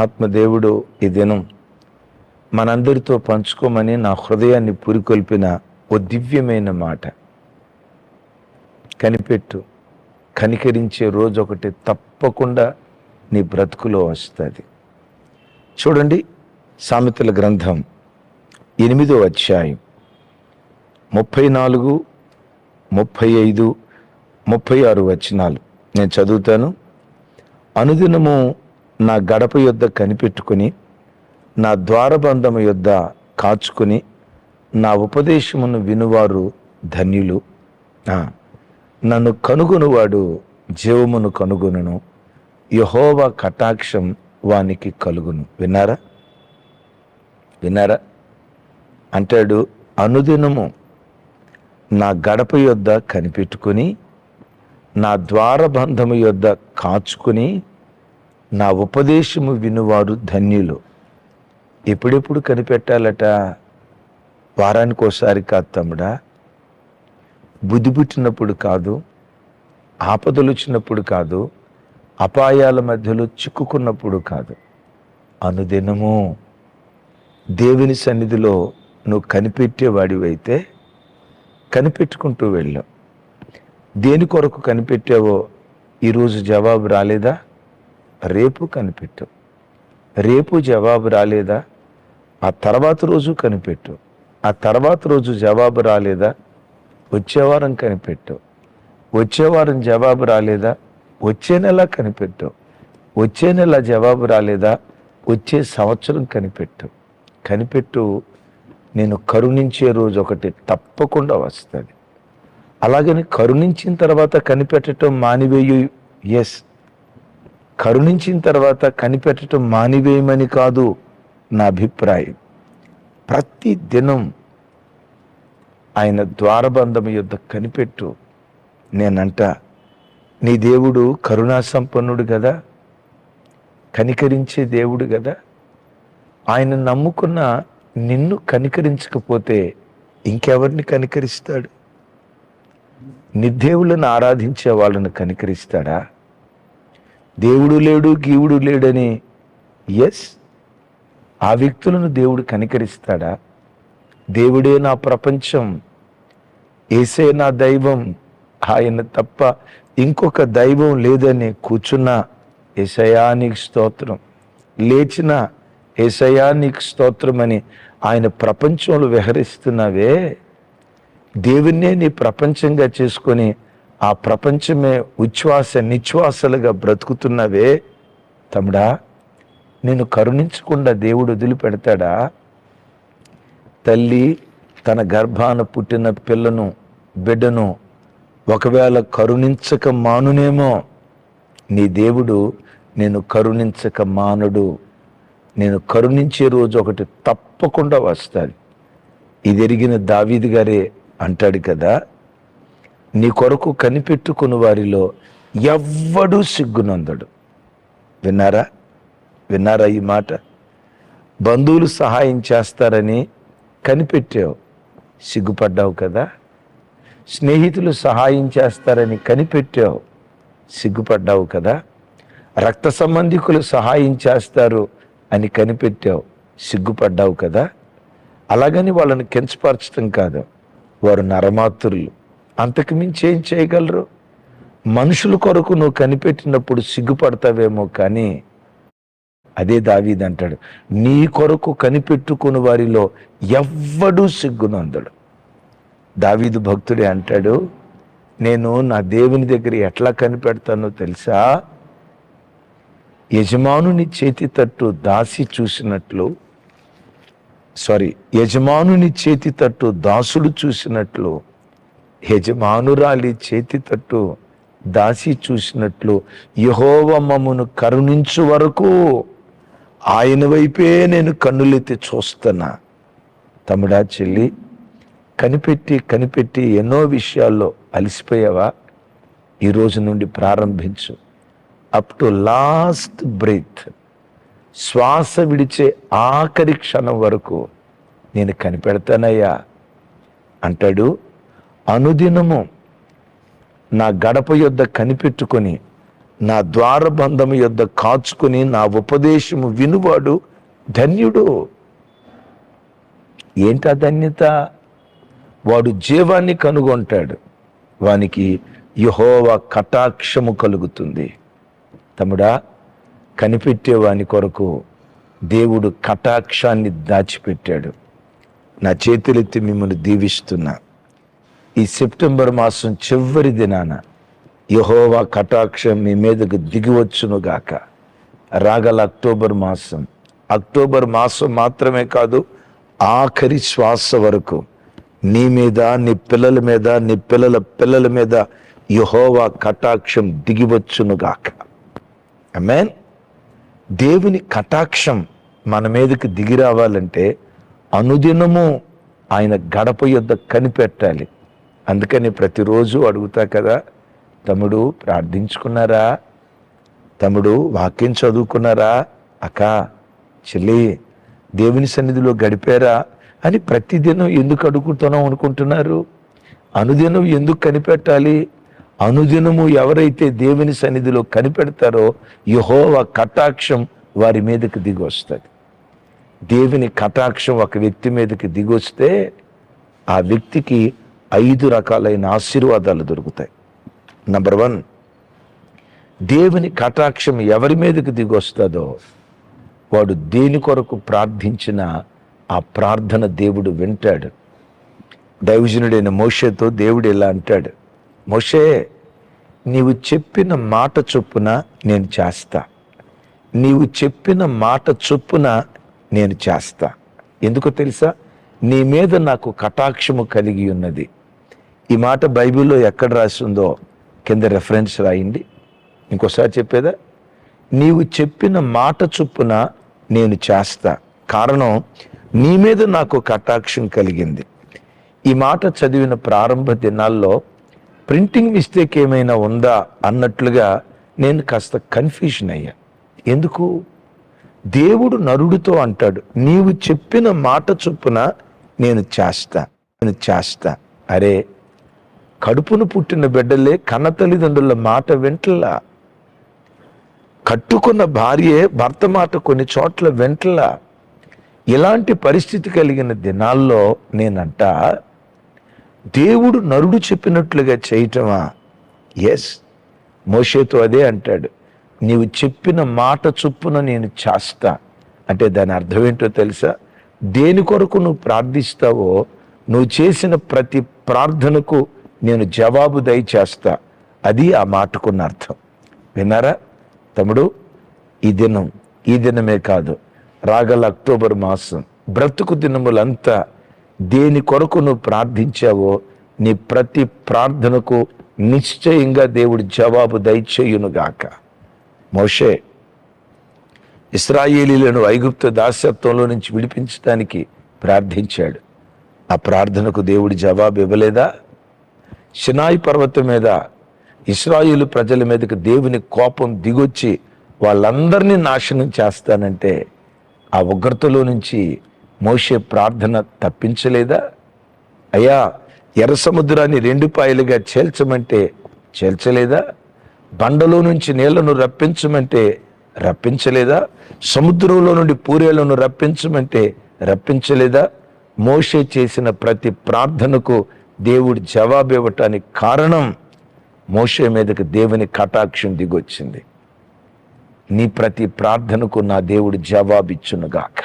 ఆత్మదేవుడు ఈ దినం మనందరితో పంచుకోమని నా హృదయాన్ని పురికొల్పిన ఓ దివ్యమైన మాట. కనిపెట్టు, కనికరించే రోజు ఒకటి తప్పకుండా నీ బ్రతుకులో వస్తుంది. చూడండి, సామెతల గ్రంథం 8వ అధ్యాయం 34, 35, 36 వచనాలు నేను చదువుతాను. అనుదినము నా గడప యొద్ద కనిపెట్టుకుని, నా ద్వారబంధము యొద్ద కాచుకుని, నా ఉపదేశమును వినువారు ధన్యులు. నన్ను కనుగొనువాడు జీవమును కనుగొనును, యెహోవా కటాక్షం వానికి కలుగును. విన్నారా? అంటాడు, అనుదినము నా గడప యొద్ద కనిపెట్టుకుని, నా ద్వారబంధము యొద్ద కాచుకుని, నా ఉపదేశము వినువారు ధన్యులు. ఎప్పుడెప్పుడు కనిపెట్టాలట? వారానికి ఒకసారి కాదు తమ్ముడా, బుద్ధి పుట్టినప్పుడు కాదు, ఆపదలు వచ్చినప్పుడు కాదు, అపాయాల మధ్యలో చిక్కుకున్నప్పుడు కాదు. అనుదినము దేవుని సన్నిధిలో నువ్వు కనిపెట్టేవాడివైతే కనిపెట్టుకుంటూ వెళ్ళావు. దేని కొరకు కనిపెట్టావో ఈరోజు జవాబు రాలేదా? రేపు కనిపెట్టు. రేపు జవాబు రాలేదా? ఆ తర్వాత రోజు కనిపెట్టు. ఆ తర్వాత రోజు జవాబు రాలేదా? వచ్చే వారం కనిపెట్టు. వచ్చే వారం జవాబు రాలేదా? వచ్చే నెల కనిపెట్టు. వచ్చే నెల జవాబు రాలేదా? వచ్చే సంవత్సరం కనిపెట్టు. కనిపెట్టు, నేను కరుణించే రోజు ఒకటి తప్పకుండా వస్తుంది. అలాగని కరుణించిన తర్వాత కనిపెట్టడం మానివేయు. ఎస్, కరుణించిన తర్వాత కనిపెట్టడం మానివేయమని కాదు నా అభిప్రాయం. ప్రతి దినం ఆయన ద్వారబంధం యొద్ద కనిపెట్టు. నేనంట, నీ దేవుడు కరుణా సంపన్నుడు కదా, కనికరించే దేవుడు కదా. ఆయన నమ్ముకున్న నిన్ను కనికరించకపోతే ఇంకెవరిని కనికరిస్తాడు? నిర్దేవులను ఆరాధించే వాళ్ళను కనికరిస్తాడా? దేవుడు లేడు, గీవుడు లేడని ఎస్, ఆ వ్యక్తులను దేవుడు కనికరిస్తాడా? దేవుడే నా ప్రపంచం, యేసే నా దైవం, ఆయన తప్ప ఇంకొక దైవం లేదని కూర్చున్న యేసయ్యా నీకు స్తోత్రం, లేచిన యేసయ్యా నీకు స్తోత్రం అని ఆయన ప్రపంచంలో విహరిస్తున్నావే. దేవుణ్ణే నీ ప్రపంచంగా చేసుకొని ఆ ప్రపంచమే ఉచ్ఛ్వాస నిశ్వాసలుగా బ్రతుకుతున్నవే. తమ్ముడా, నేను కరుణించకుండా దేవుడు వదిలిపెడతాడా? తల్లి తన గర్భాన పుట్టిన బిడ్డను ఒకవేళ కరుణించక మానునేమో, నీ దేవుడు నేను కరుణించక మానుడు. నేను కరుణించే రోజు ఒకటి తప్పకుండా వస్తుంది. ఇది ఎరిగిన దావీదు గారే అంటాడు కదా, నీ కొరకు కనిపెట్టుకుని వారిలో ఎవ్వడూ సిగ్గునందడు. విన్నారా ఈ మాట? బంధువులు సహాయం చేస్తారని కనిపెట్టావు, సిగ్గుపడ్డావు కదా. స్నేహితులు సహాయం చేస్తారని కనిపెట్టావు, సిగ్గుపడ్డావు కదా. రక్త సంబంధికులు సహాయం చేస్తారు అని కనిపెట్టావు, సిగ్గుపడ్డావు కదా. అలాగని వాళ్ళని కించపరచడం కాదు, వారు నరమాతురులు, అంతకు మించి ఏం చేయగలరు? మనుషుల కొరకు నువ్వు కనిపెట్టినప్పుడు సిగ్గుపడతావేమో, కానీ అదే దావీదు అంటాడు, నీ కొరకు కనిపెట్టుకుని వారిలో ఎవ్వడూ సిగ్గునందడు. దావీదు భక్తుడే అంటాడు, నేను నా దేవుని దగ్గర ఎట్లా కనిపెడతానో తెలుసా? యజమానుని చేతి తట్టు యజమానుని చేతి తట్టు దాసుడు చూసినట్లు, యజమానురాలి చేతి తట్టు దాసి చూసినట్లు యెహోవా మమ్మును కరుణించు వరకు ఆయన వైపే నేను కన్నులెత్తి చూస్తున్నా. తమ్ముడా, చెల్లి, కనిపెట్టి ఎన్నో విషయాల్లో అలసిపోయావా? ఈ రోజు నుండి ప్రారంభించు. అప్ టు లాస్ట్ బ్రెత్, శ్వాస విడిచే ఆఖరి క్షణం వరకు నేను కనిపెడతానయ్యా అంటాడు. అనుదినము నా గడప యొద్ద కనిపెట్టుకొని, నా ద్వారబంధము యొద్ద కాచుకుని నా ఉపదేశము వినువాడు ధన్యుడు. ఏంటా ధన్యత? వాడు జీవాన్ని కనుగొంటాడు, వానికి యెహోవా కటాక్షము కలుగుతుంది. తమ్ముడా, కనిపెట్టే వాని కొరకు దేవుడు కటాక్షాన్ని దాచిపెట్టాడు. నా చేతులెత్తి మిమ్మల్ని దీవిస్తున్నా. ఈ సెప్టెంబర్ మాసం చివరి దినాన యెహోవా కటాక్షం మీ మీదకు దిగివచ్చునుగాక. రాగల అక్టోబర్ మాసం మాత్రమే కాదు, ఆఖరి శ్వాస వరకు నీ మీద, నీ పిల్లల మీద, నీ పిల్లల పిల్లల మీద యెహోవా కటాక్షం దిగివచ్చునుగాక. ఆమేన్. దేవుని కటాక్షం మన మీదకి దిగి రావాలంటే అనుదినము ఆయన గడప యొద్ద కనిపెట్టాలి. అందుకని ప్రతిరోజు అడుగుతా కదా, తమ్ముడు ప్రార్థించుకున్నారా? తమ్ముడు వాక్యం చదువుకున్నారా? అక్క, చెల్లి దేవుని సన్నిధిలో గడిపారా అని ప్రతిదినం ఎందుకు అడుగుతున్నాం అనుకుంటున్నారు? అనుదినం ఎందుకు కనిపెట్టాలి? అనుదినము ఎవరైతే దేవుని సన్నిధిలో కనిపెడతారో యెహోవా కటాక్షం వారి మీదకి దిగి వస్తుంది. దేవుని కటాక్షం ఒక వ్యక్తి మీదకి దిగొస్తే ఆ వ్యక్తికి 5 రకాలైన ఆశీర్వాదాలు దొరుకుతాయి. నంబర్ 1, దేవుని కటాక్షం ఎవరి మీదకి దిగొస్తుందో వాడు దేని కొరకు ప్రార్థించినా ఆ ప్రార్థన దేవుడు వింటాడు. దైవజనుడైన మోషేతో దేవుడు ఇలా అంటాడు, మోషే, నీవు చెప్పిన మాట చొప్పున నేను చేస్తా. నీవు చెప్పిన మాట చొప్పున నేను చేస్తా. ఎందుకో తెలుసా? నీ మీద నాకు కటాక్షము కలిగి ఉన్నది. ఈ మాట బైబిల్లో ఎక్కడ రాసి ఉందో కింద రెఫరెన్స్ రాయండి. ఇంకోసారి చెప్పేదా? నీవు చెప్పిన మాట చొప్పున నేను చేస్తా. కారణం, నీ మీద నాకు కటాక్షం కలిగింది. ఈ మాట చదివిన ప్రారంభ దినాల్లో ప్రింటింగ్ మిస్టేక్ ఏమైనా ఉందా అన్నట్లుగా నేను కాస్త కన్ఫ్యూషన్ అయ్యా. ఎందుకు? దేవుడు నరుడితో అంటాడు, నీవు చెప్పిన మాట చొప్పున నేను చేస్తా. అరే, కడుపును పుట్టిన బిడ్డలే కన్న తల్లిదండ్రుల మాట వెంటలా, కట్టుకున్న భార్యే భర్త మాట కొన్ని చోట్ల వెంటలా. ఇలాంటి పరిస్థితి కలిగిన దినాల్లో నేనంట, దేవుడు నరుడు చెప్పినట్లుగా చేయటమా? ఎస్, మోషేతో అదే అంటాడు, నీవు చెప్పిన మాట చొప్పున నేను చేస్తా. అంటే దాని అర్థం ఏంటో తెలుసా? దేని కొరకు నువ్వు ప్రార్థిస్తావో నువ్వు చేసిన ప్రతి ప్రార్థనకు నేను జవాబు దయచేస్తా. అది ఆ మాటకున్న అర్థం. విన్నారా తమ్ముడు? ఈ దినమే కాదు, రాగల అక్టోబర్ మాసం బ్రతుకు దినములంతా దేని కొరకు నువ్వు ప్రార్థించావో నీ ప్రతి ప్రార్థనకు నిశ్చయంగా దేవుడు జవాబు దయచేయునుగాక. మోషే ఇశ్రాయేలీయులను ఐగుప్తు దాస్యత్వంలో నుంచి విడిపించడానికి ప్రార్థించాడు. ఆ ప్రార్థనకు దేవుడు జవాబు ఇవ్వలేదా? సినాయి పర్వతం మీద ఇశ్రాయేలు ప్రజల మీదకి దేవుని కోపం దిగొచ్చి వాళ్ళందరినీ నాశనం చేస్తానంటే ఆ ఉగ్రతలో నుంచి మోషే ప్రార్థన తప్పించలేదా? అయ్యా, ఎర్ర సముద్రాన్ని 2 పాయలుగా చేల్చమంటే చేల్చలేదా? బండలో నుంచి నీళ్లను రప్పించమంటే రప్పించలేదా? సముద్రంలో నుండి పూరేళ్లను రప్పించమంటే రప్పించలేదా? మోషే చేసిన ప్రతి ప్రార్థనకు దేవుడు జవాబు ఇవ్వటానికి కారణం మోషే మీదకి దేవుని కటాక్షం దిగొచ్చింది. నీ ప్రతి ప్రార్థనకు నా దేవుడు జవాబిచ్చునుగాక.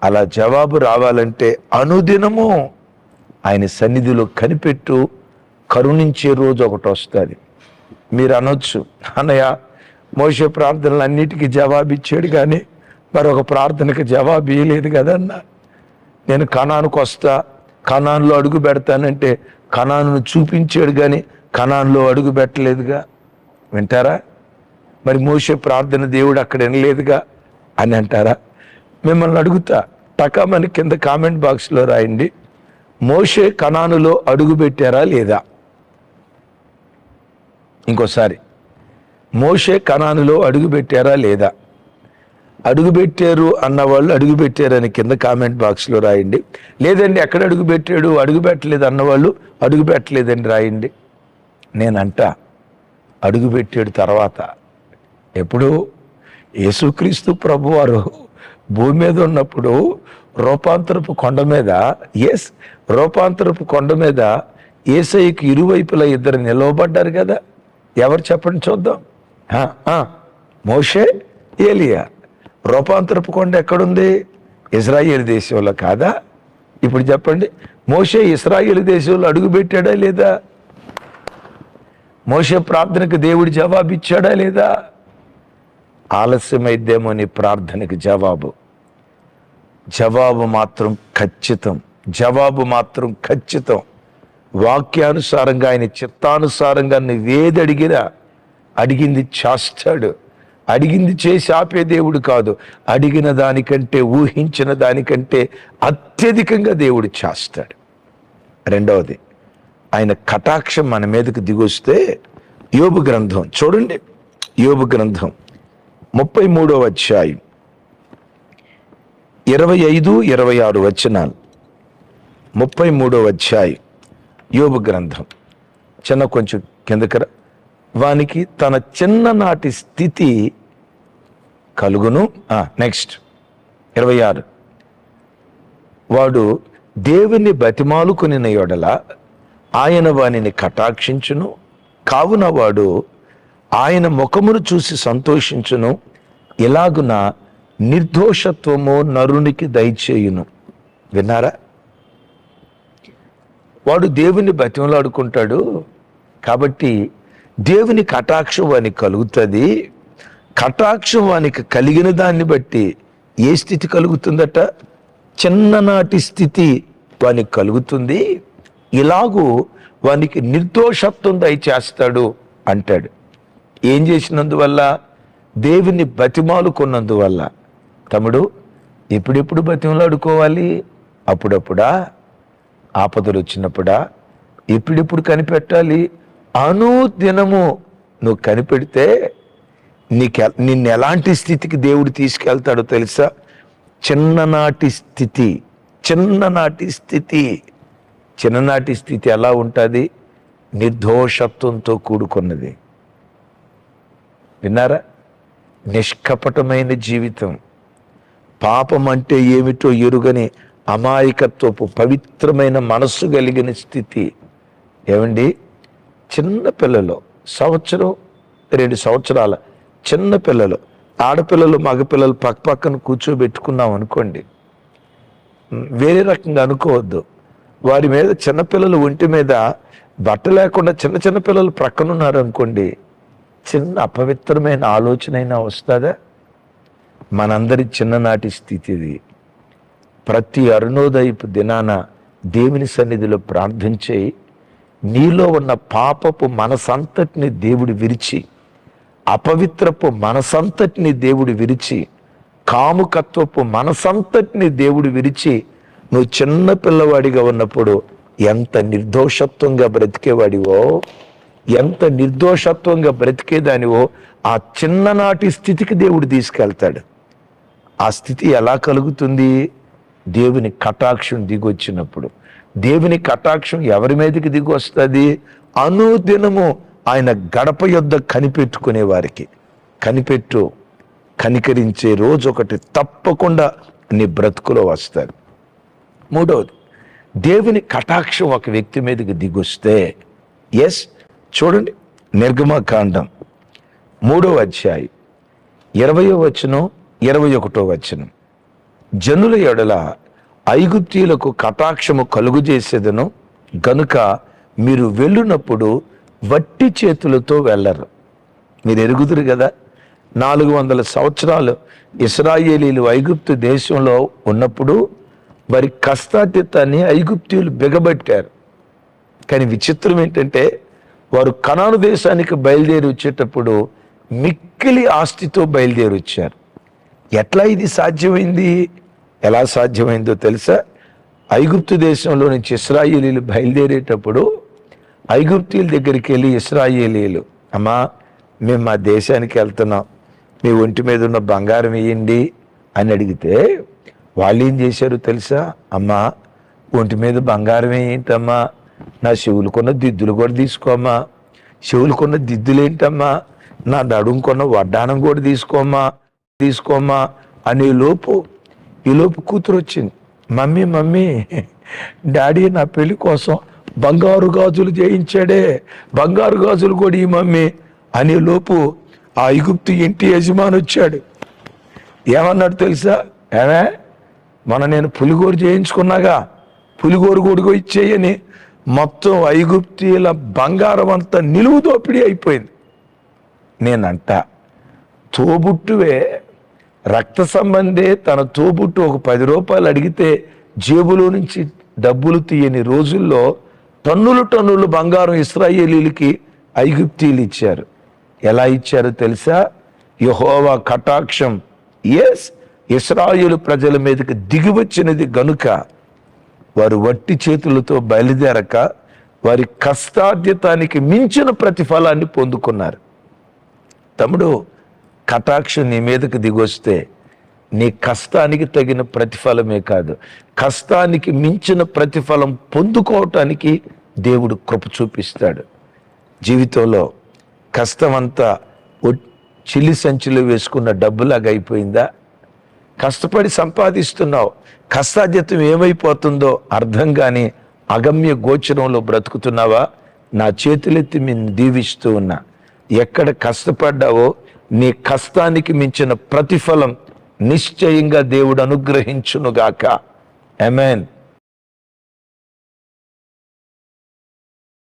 అలా జవాబు రావాలంటే అనుదినము ఆయన సన్నిధిలో కనిపెట్టు. కరుణించే రోజు ఒకటి వస్తుంది. మీరు అనొచ్చు, అన్నయ్య మోషే ప్రార్థనలు అన్నిటికీ జవాబిచ్చాడు కానీ మరొక ప్రార్థనకు జవాబు ఇవ్వలేదు కదన్నా. నేను కనానుకు వస్తా, కనాన్లో అడుగు పెడతానంటే కనానును చూపించాడు కానీ కనాన్లో అడుగు పెట్టలేదుగా. వింటారా? మరి మోషే ప్రార్థన దేవుడు అక్కడ వినలేదుగా అని అంటారా? మిమ్మల్ని అడుగుతా, టకామని కింద కామెంట్ బాక్స్లో రాయండి, మోషే కనానులో అడుగు పెట్టారా లేదా? ఇంకోసారి, మోషే కనానులో అడుగు పెట్టారా లేదా? అడుగుపెట్టారు అన్నవాళ్ళు అడుగు పెట్టారని కింద కామెంట్ బాక్స్లో రాయండి. లేదండి ఎక్కడ అడుగు పెట్టాడు, అడుగు పెట్టలేదు అన్నవాళ్ళు అడుగు పెట్టలేదని రాయండి. నేనంట అడుగుపెట్టాడు తర్వాత. ఎప్పుడు? యేసుక్రీస్తు ప్రభువారు భూమి మీద ఉన్నప్పుడు రూపాంతరపు కొండ మీద, రూపాంతరపు కొండ మీద యేసయ్యకి ఇరువైపులా ఇద్దరు నిలవబడ్డారు కదా. ఎవరు చెప్పండి చూద్దాం. మోషే, ఏలియా. రూపాంతరపు కొండ ఎక్కడుంది? ఇజ్రాయేల్ దేశంలో కాదా? ఇప్పుడు చెప్పండి, మోషే ఇశ్రాయేలు దేశంలో అడుగు పెట్టాడా లేదా? మోషే ప్రార్థనకు దేవుడు జవాబిచ్చాడా లేదా? ఆలస్యమైద్దేమో నీ ప్రార్థనకి జవాబు మాత్రం ఖచ్చితం. వాక్యానుసారంగా, ఆయన చిత్తానుసారంగా నువ్వేది అడిగినా అడిగింది చేస్తాడు. అడిగింది చేసి ఆపే దేవుడు కాదు. అడిగిన దానికంటే, ఊహించిన దానికంటే అత్యధికంగా దేవుడు చేస్తాడు. రెండవది, ఆయన కటాక్షం మన మీదకి దిగొస్తే, యోబు గ్రంథం చూడండి. యోబు గ్రంథం 33వ అధ్యాయం 25-26 వచనాలు. 33వ అధ్యాయం యోబు గ్రంథం. కొంచెం కిందకర. వానికి తన చిన్ననాటి స్థితి కలుగును. నెక్స్ట్ 26. వాడు దేవుని బతిమాలుకొనిన యెడల ఆయన వానిని కటాక్షించును, కావున వాడు ఆయన ముఖమును చూసి సంతోషించును. ఇలాగున నిర్దోషత్వము నరునికి దయచేయును. విన్నారా? వాడు దేవుని బతిమలాడుకుంటాడు కాబట్టి దేవుని కటాక్షం వానికి కలుగుతుంది. కటాక్షం వానికి కలిగిన దాన్ని బట్టి ఏ స్థితి కలుగుతుందట? చిన్ననాటి స్థితి వానికి కలుగుతుంది. ఇలాగూ వానికి నిర్దోషత్వం దయచేస్తాడు అంటాడు. ఏం చేసినందువల్ల? దేవుని బతిమాలుకున్నందువల్ల. తమ్ముడు, ఎప్పుడెప్పుడు బతిమలాడుకోవాలి? అప్పుడప్పుడా? ఆపదలు వచ్చినప్పుడా? ఎప్పుడెప్పుడు కనిపెట్టాలి? అనుదినము నువ్వు కనిపెడితే నిన్ను ఎలాంటి స్థితికి దేవుడు తీసుకెళ్తాడో తెలుసా? చిన్ననాటి స్థితి ఎలా ఉంటుంది? నిర్దోషత్వంతో కూడుకున్నది. విన్నారా? నిష్కపటమైన జీవితం, పాపం అంటే ఏమిటో ఎరుగని అమాయకత్వపు పవిత్రమైన మనస్సు కలిగిన స్థితి. ఏమండి, చిన్న పిల్లలు, 1-2 సంవత్సరాల చిన్న పిల్లలు, ఆడపిల్లలు మగపిల్లలు పక్కన కూర్చోబెట్టుకున్నాం అనుకోండి, వేరే రకంగా అనుకోవద్దు. వారి మీద, చిన్నపిల్లలు ఒంటి మీద బట్ట లేకుండా చిన్న పిల్లలు ప్రక్కనున్నారు అనుకోండి, చిన్న అపవిత్రమైన ఆలోచన అయినా వస్తుందా? మనందరి చిన్ననాటి స్థితి ఇది. ప్రతి అరుణోదయపు దినాన దేవుని సన్నిధిలో ప్రార్థన చేయి. నీలో ఉన్న పాపపు మనసంతటిని దేవుడు విరిచి, అపవిత్రపు మనసంతటిని దేవుడు విరిచి, కాముకత్వపు మనసంతటిని దేవుడు విరిచి, నువ్వు చిన్న పిల్లవాడిగా ఉన్నప్పుడు ఎంత నిర్దోషత్వంగా బ్రతికేవాడివో, ఎంత నిర్దోషత్వంగా బ్రతికేదానివో ఆ చిన్ననాటి స్థితికి దేవుడు తీసుకెళ్తాడు. ఆ స్థితి ఎలా కలుగుతుంది? దేవుని కటాక్షం దిగొచ్చినప్పుడు. దేవుని కటాక్షం ఎవరి మీదకి దిగి వస్తుంది? అనుదినము ఆయన గడప యొద్ద కనిపెట్టుకునే వారికి. కనికరించే రోజు ఒకటి తప్పకుండా నీ బ్రతుకులో వస్తుంది. మూడవది, దేవుని కటాక్షం ఒక వ్యక్తి మీదకి దిగొస్తే, చూడండి, నిర్గమకాండం 3వ అధ్యాయం 20వ వచనం 21వ వచనం. జనుల ఎడల ఐగుప్తీయులకు కటాక్షము కలుగు చేసేదను గనుక మీరు వెళ్ళునప్పుడు వట్టి చేతులతో వెళ్ళరు. మీరు ఎరుగుదురు కదా, 400 సంవత్సరాలు ఇశ్రాయేలీలు ఐగుప్తు దేశంలో ఉన్నప్పుడు వారి కష్టాతీతాన్ని ఐగుప్తీయులు బిగబట్టారు. కానీ విచిత్రం ఏంటంటే, వారు కనాను దేశానికి బయలుదేరి వచ్చేటప్పుడు మిక్కిలి ఆస్తితో బయలుదేరి వచ్చారు. ఎట్లా ఇది సాధ్యమైంది? ఎలా సాధ్యమైందో తెలుసా? ఐగుప్తు దేశంలో నుంచి ఇశ్రాయేలీలు బయలుదేరేటప్పుడు ఐగుప్తీయుల దగ్గరికి వెళ్ళి, ఇశ్రాయేలీలు, అమ్మా మేము మా దేశానికి వెళ్తున్నాం, మీ ఒంటి మీద ఉన్న బంగారం వేయండి అని అడిగితే వాళ్ళు ఏం చేశారు తెలుసా? అమ్మా ఒంటి మీద బంగారం ఏంటమ్మా, నా చెవులకున్న దిద్దులు కూడా తీసుకోమ్మా, చెవులుకున్న దిద్దులేంటమ్మా, నా నడుముకున్న వడ్డానం కూడా తీసుకోమ్మా అనే ఈలోపు కూతురు వచ్చింది. మమ్మీ మమ్మీ, డాడీ నా పెళ్లి కోసం బంగారు గాజులు చేయించాడే, బంగారు గాజులు కూడా ఈ మమ్మీ అనే లోపు ఆ ఐగుప్తు ఇంటి యజమాని వచ్చాడు. ఏమన్నాడు తెలుసా? నేను పులిగోరు చేయించుకున్నాగా, పులిగోరు కొడుకు ఇచ్చేయని మొత్తం ఐగుప్తీల బంగారం అంతా నిలువు దోపిడీ అయిపోయింది. నేనంట, తోబుట్టువే, రక్త సంబంధే తన తోబుట్టు ఒక 10 రూపాయలు అడిగితే జేబులో నుంచి డబ్బులు తీయని రోజుల్లో టన్నులు బంగారం ఇశ్రాయేలీలకి ఐగుప్తీలు ఇచ్చారు. ఎలా ఇచ్చారో తెలుసా? యెహోవా కటాక్షం ఇశ్రాయేలు ప్రజల మీదకి దిగివచ్చినది గనుక వారు వట్టి చేతులతో బయలుదేరక వారి కష్టార్జితానికి మించిన ప్రతిఫలాన్ని పొందుకున్నారు. తమ్ముడు, కటాక్షం నీ మీదకి దిగొస్తే నీ కష్టానికి తగిన ప్రతిఫలమే కాదు, కష్టానికి మించిన ప్రతిఫలం పొందుకోవటానికి దేవుడు కృప చూపిస్తాడు. జీవితంలో కష్టమంతా చిల్లి సంచిలో వేసుకున్న డబ్బులాగా అయిపోయిందా? కష్టపడి సంపాదిస్తున్నావు, కష్టార్జితం ఏమైపోతుందో అర్థం కాని అగమ్య గోచరంలో బ్రతుకుతున్నావా? నా చేతులెత్తి నిన్ను దీవిస్తూ ఉన్నా. ఎక్కడ కష్టపడ్డావో నీ కష్టానికి మించిన ప్రతిఫలం నిశ్చయంగా దేవుడు అనుగ్రహించునుగాక. ఆమేన్.